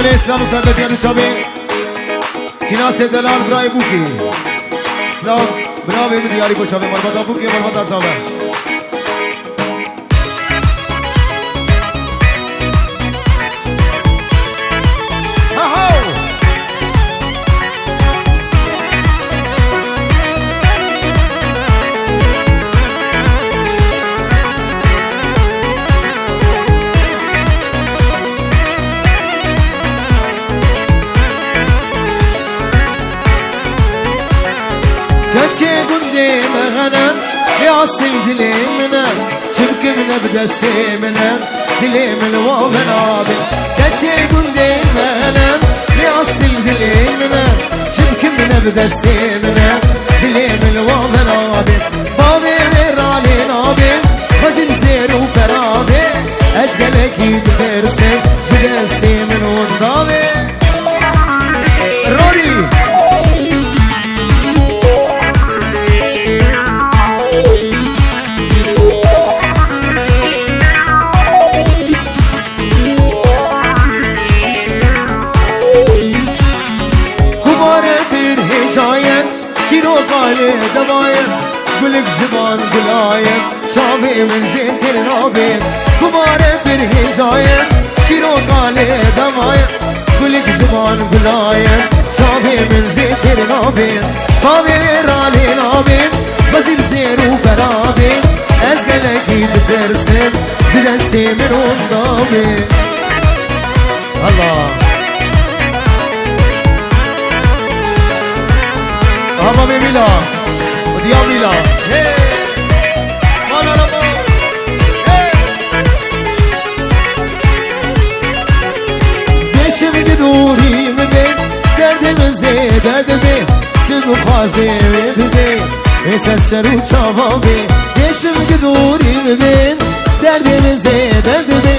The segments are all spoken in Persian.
جمهور اسلام تبدیل چابه چینا سدلال برای بوکی اسلام برای دیاری کو چابه مربوطه بوکی مربوطه سابه كاتشي قدام غنى يعصي دليمنا شبكي من ابدا سيمنا دليم الوابن عابن كاتشي قدام غنى يعصي دليمنا شبكي من ابدا سيمنا دليم الوابن عابن بابي ميرالي نابن وزن زير وبرابي ازقلك يدفرسي جدسي من وضابي روري قالي دوايم قلك زبان قلايم صابي من زيت النابين كبار برهزايم شيرو قالي دوايم قلك زبان قلايم صابي من زيت النابين صابي رالي نابين بزيب زير وبرابين ازقلك بترسم زدسي من وضابين الله Ama Mila, Dia Mila, hey, Malaramo, hey. Zdeşim gidurim ben, derdim zededme, şıbu khazim ben, esser uçava ben. Zdeşim gidurim ben, derdim zededme,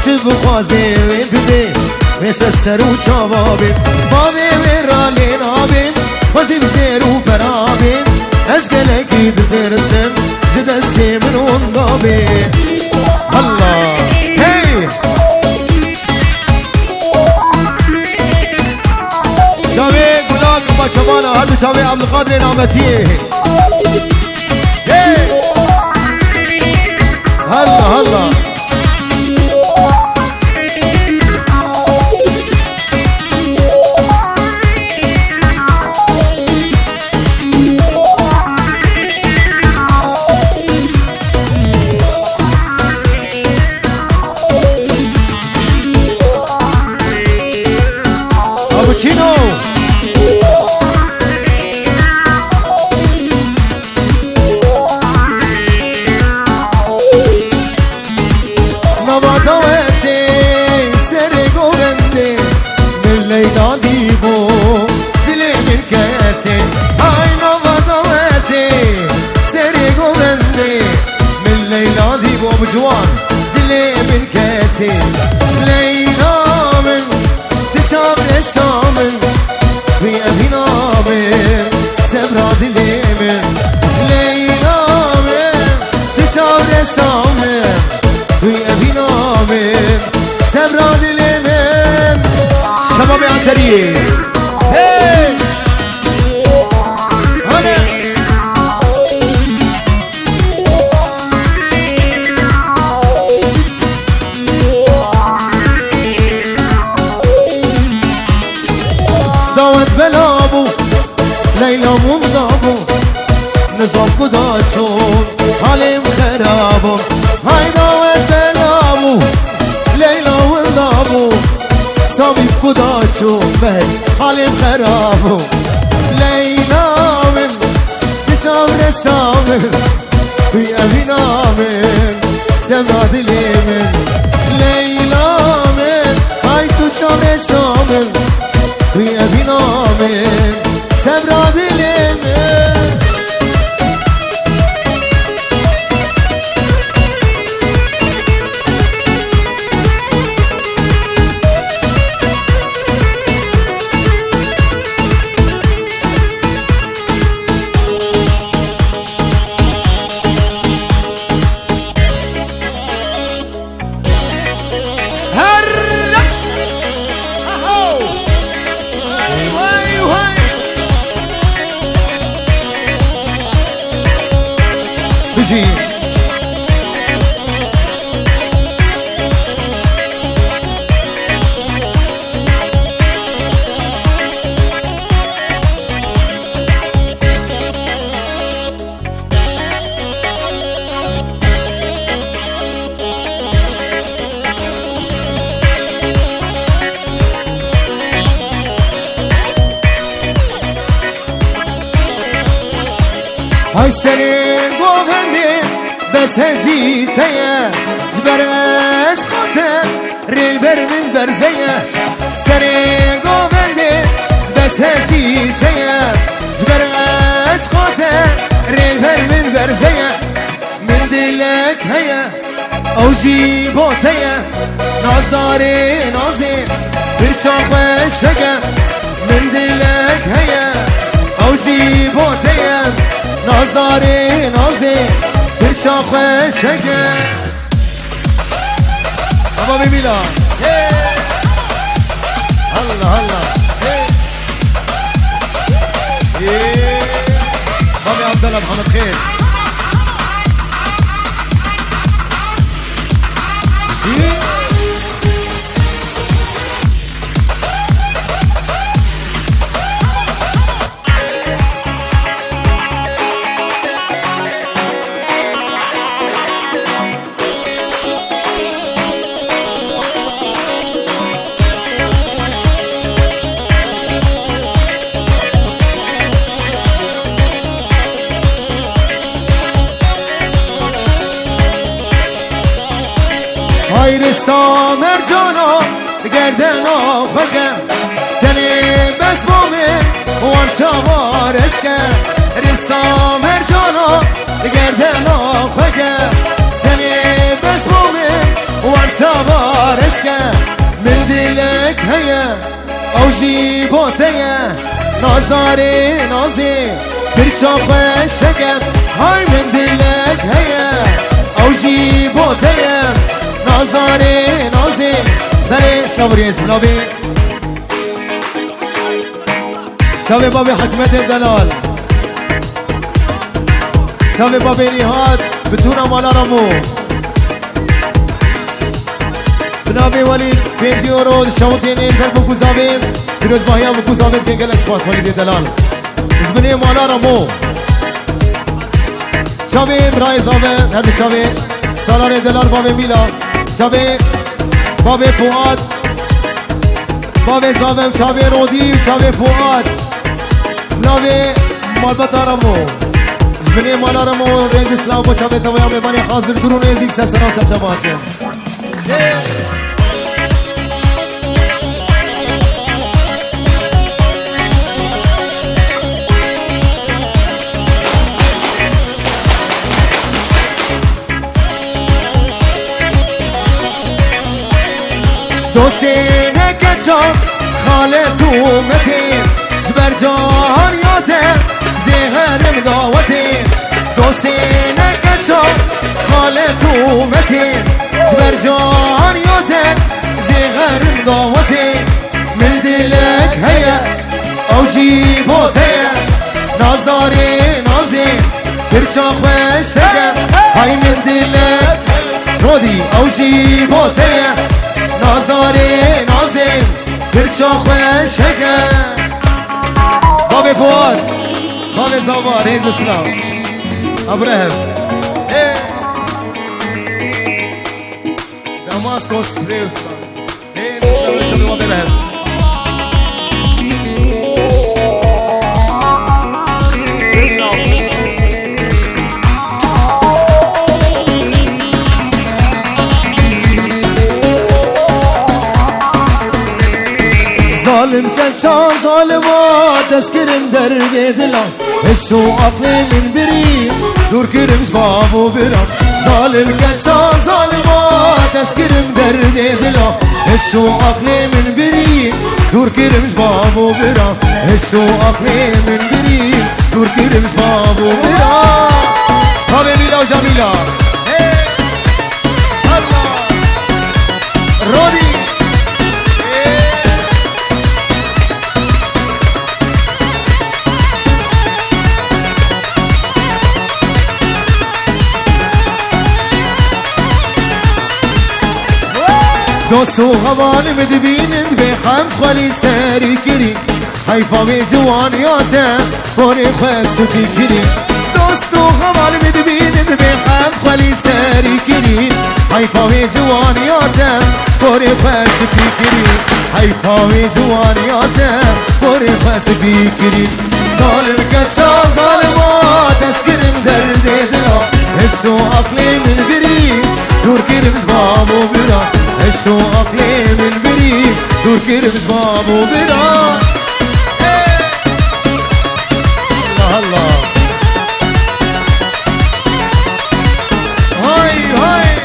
şıbu khazim ben, esser uçava ben. Babe veralin abim. وزيب زير وبرابين أزقلك بترسم جدسي من وضابي الله هي جاوي قلاك بچمانا هلو جاوي عبد القادر نعمتي هي هلا هلا Chino Navadavete sere govende Milleyda divo dilimin kete Ay navadavete sere govende Milleyda divo bu cuan dilimin kete Leyla min تشابه شامل في أبينا من سبرا دليمن لينا من تشابه شامل في أبينا من سبرا دليمن شباب عنتريه هي هلا دعوت بلابو ليلى منضابو نظام قداتون حالم خرابو هاي دعوت بلابو ليلى منضابو صابيب قداتون بهي حالم خرابو ليلى من تشامل شامل في أبينا من سماد اليمن ليلى من هاي تشامل شامل في أبينا من سبرا دليمن هر بجی های سرین گوهنده بس هجیتیه جبرش خاطر ریل بر من برزیه سرین گوهنده بس هجیتیه جبرش خاطر ریل بر من برزیه من دلک هیه او جیباتیه نازداری نازی برچاق شگه من دلک هیه او جیباتیه نازداری نازی برچاق شگه اما بمیلا هلا هلا بابي عبد الله محمد خير های رستا مرجانا گردن آفقه تنی بس بومه وانچا بارشکه رستا مرجانا گردن آفقه تنی بس بومه وانچا بارشکه من دلک هیه او جیباتیه نازداری نازی برچاق شگه های من دلک هیه او جیباتیه نازاری نازی بله اسلاموری اسلابی چاوی بابی حکمت دلال چاوی بابی نیهاد بتونا مالا رمو بنابی ولید 5 یورو شوطینین پر بکوزاوید پیروز ماهیا بکوزاوید که گل اسپاس ولید دلال ازبنی مالا رمو چاوی برای زاوه هر دو چاوی سالار دلال بابی میلا چاوی بابی فواد بابی زاوم چاوی رودی چاوی فواد ناوی مالبتا رمو جبنی مالا رمو رنج اسلام و چاوی تویام بانی خاصر درون ازیک سسنا سچباته دوستی نکچان خاله تو متین جبر جان یاته زهرم داوتین دوستی نکچان خاله تو متین جبر جان یاته زهرم داوتین من دلک هیه او جیباتیه نازداری نازی برچاق شگه های من دلک رودی او جیباتیه نازداری نازی برچاق شگه بابی فواد بابی زاوار ریز اسلام ابراهیم دماسکوس ریوستان ریز اسلام چلی بابی لهم ظالم كنشان ظالمات تذكرم درب دلان هشو عقلي من بريم دور كرمش بابو برام ظالم كنشان ظالمات تذكرم درب دلان هشو عقلي من بريم دور كرمش بابو برام هشو عقلي من بريم دور كرمش بابو برام بابي ميلا وجميلة الله رودي دوست و غوالم دبینند به خم خالی سری کری حیفا به جوانیاته باری خواست کری دوست و غوالم دبینند به خم خالی سری کری حیفا به جوانیاته باری خواست کری حیفا به جوانیاته باری خواست کری ظالم کچا ظالمات اسکرم درد دلا حسو عقلی من بری دور کرمز بابو برا حسو عقلی من بری دور کرمز بابو برا الله الله هاي هاي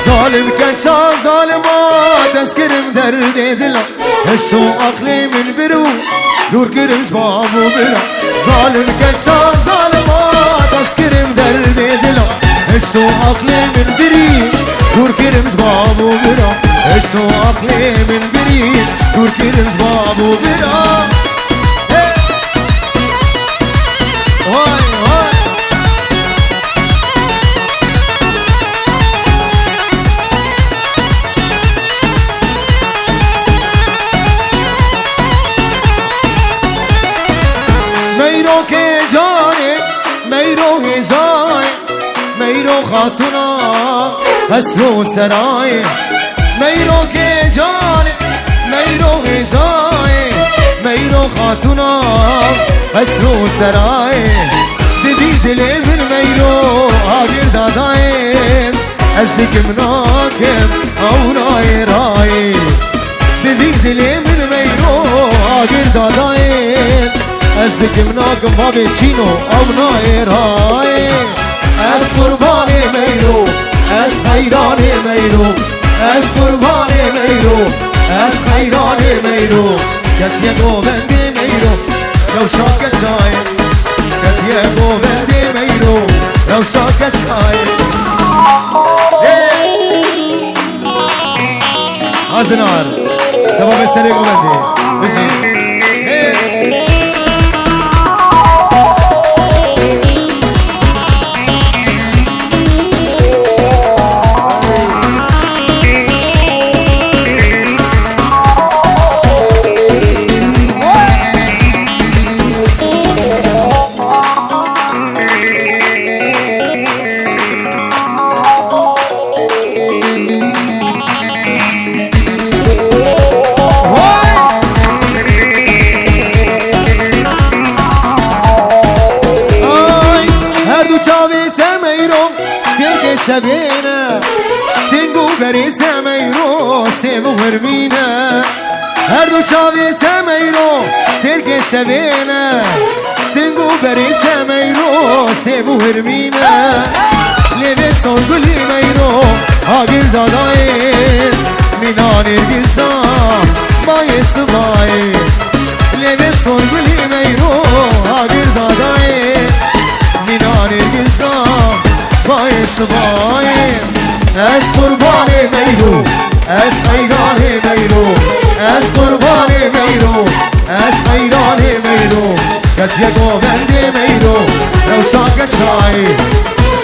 ظالم كنشا ظالمات اسكرم درد دلا هسو عقلي من برو دور كرمز بابو بلا ظالم كنشا ظالمات اسكرم درد دلا هسو عقلي من بري دور كرمز بابو بلا هسو عقلي من بري دور كرمز بابو بلا هاي هاي میرو که جانه میرو هزای میرو خاتونا قصر و سرای میرو که جانه میرو هزای میرو خاتونا قصر و سرای دیدی دل من میرو آگیر دادایم از دیگم ناکم او نای رای دیدی دل من میرو آگیر دادایم از دیگم ناکم بابی چینو او نای رای از قربان میرو از خیران میرو از قربان میرو از خیران میرو کتیه گوبند میرو لو شاکت چای کتیه گوبند میرو لو شاکت چای آزنار شباب سری گوبندی بجی شبينا سنگو بری سمیرو سیمو هرمینا هر دو چاوی سمیرو سرگ شبینا سنگو بری سمیرو سیمو هرمینا لیوه سنگولی میرو آگیر دادای مینانی گیزا بای سبای لیوه سنگولی میرو آگیر دادای مینانی گیزا بای سبای از قربان میرو از خیران میرو از قربان میرو از خیران میرو کتیه گوبند میرو روشان کچای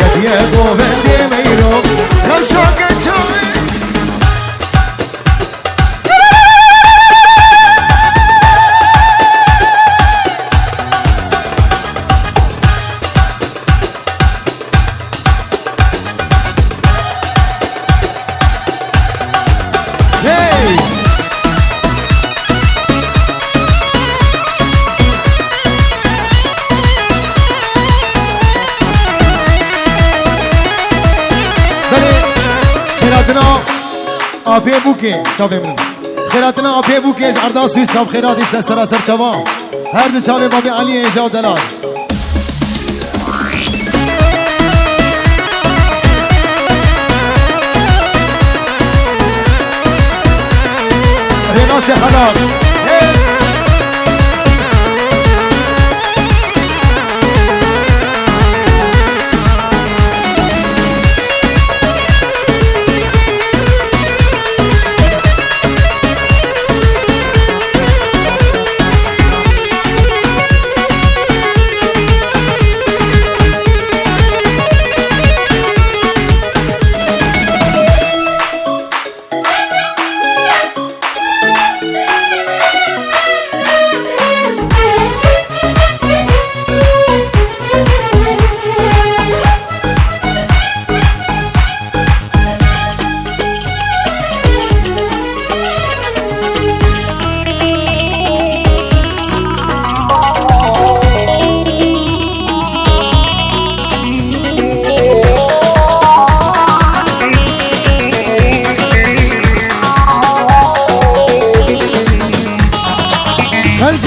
کتیه گوبند میرو روشان کچای آپی بوکه چاوه من خیراتنا آپی بوکه ارداس سوی صاحب خیراتی سراسر چوا هر دو چاوه بابی علی ایجا و دلال ریناس خلاق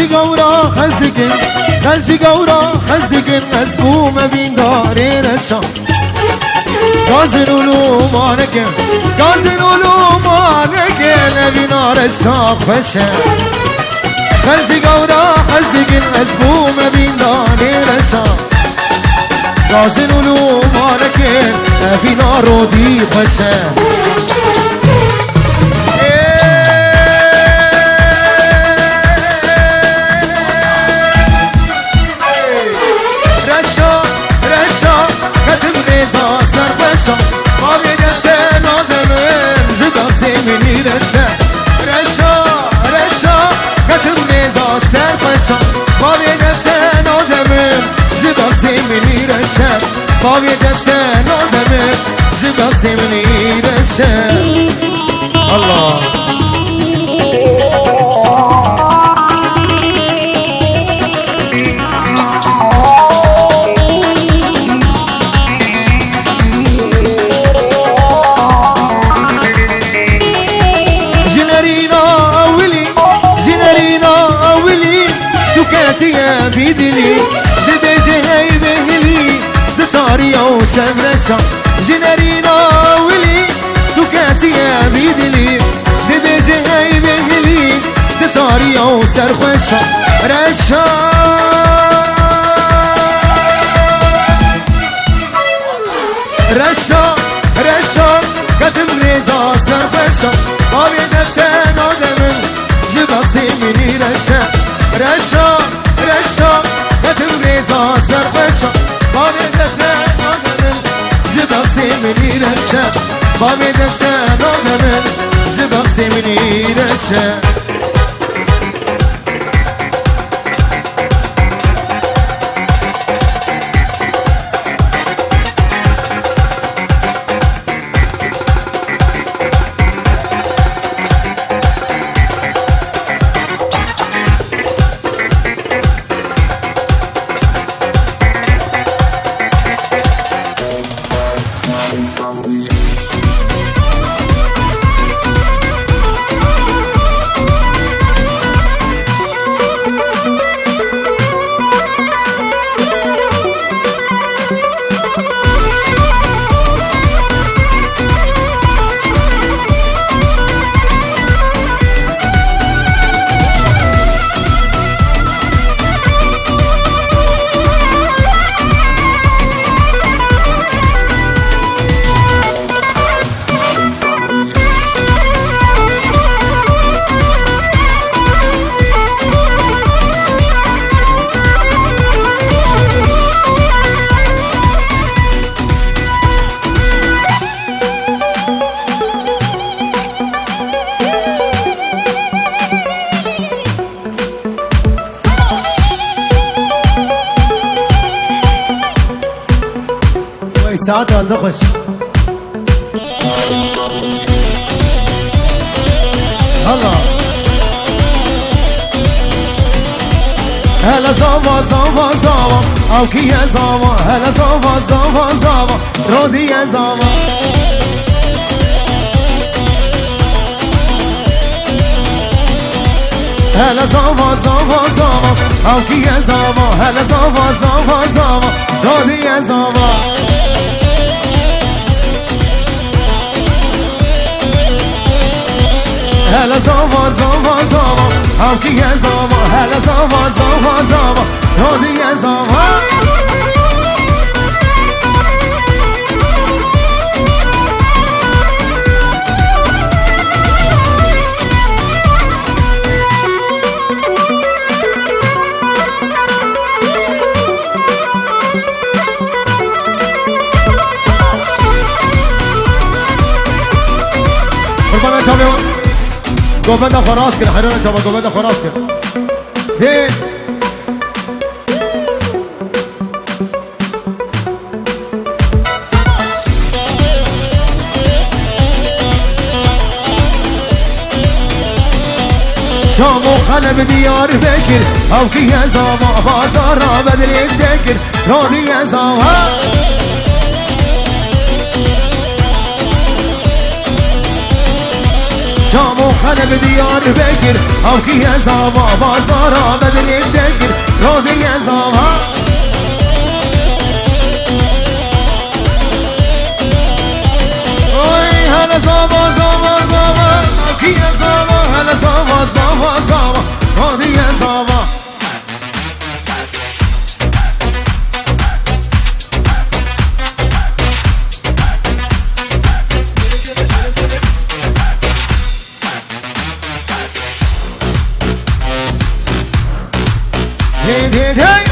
گورا خزدگن خلشی گورا خزدگن از بوم بین داره رشا گازن اولو مانکن گازن اولو مانکن نبینا رشا خوشه خلشی گورا خزدگن از بوم بین داره رشا گازن اولو مانکن نبینا رودی خوشه باوی دستن آدمه جدا سیمنی رشه الله جنرينا أولي تكاتي بيدلي دبيجي هاي بهلي دتاريا وشمرشا جنرينا أولي تكاتي بيدلي دبيجي هاي بهلي دتاريا وسرخوشا رشا رشا رشا كتم ريزا سرخوشا بابي دتن آدمن جباسي مني رشا رشا رشا كتم ريزا سرخوشا بابي دتن آدمن جباسي مني رشا بابي دتن آدمن جباسي مني رشا ساعتها تخش هلا هلا زاوا زاوا زاوا او كي زاوا هلا زاوا زاوا زاوا رودي زاوا هلا زاوا زاوا زاوا او كي زاوا هلا زاوا زاوا زاوا رودي زاوا هلا زاوا زاوا زاوا او كي زاوا هلا زاوا زاوا زاوا رودي زاوا قربانا چاوه گوبنده خراس کنه حیرانه چاوه گوبنده خراس کنه ده شام و خلب دیار بکر او کی زاوا بازار را بدری تکر رانی زاوا شام و خانه بدیار بگیر او کی زاوا بازارا بدنی سگیر رودی زاوا اوی هلا زاوا زاوا زاوا او کی زاوا هلا زاوا زاوا زاوا رودی زاوا hey, hey, hey.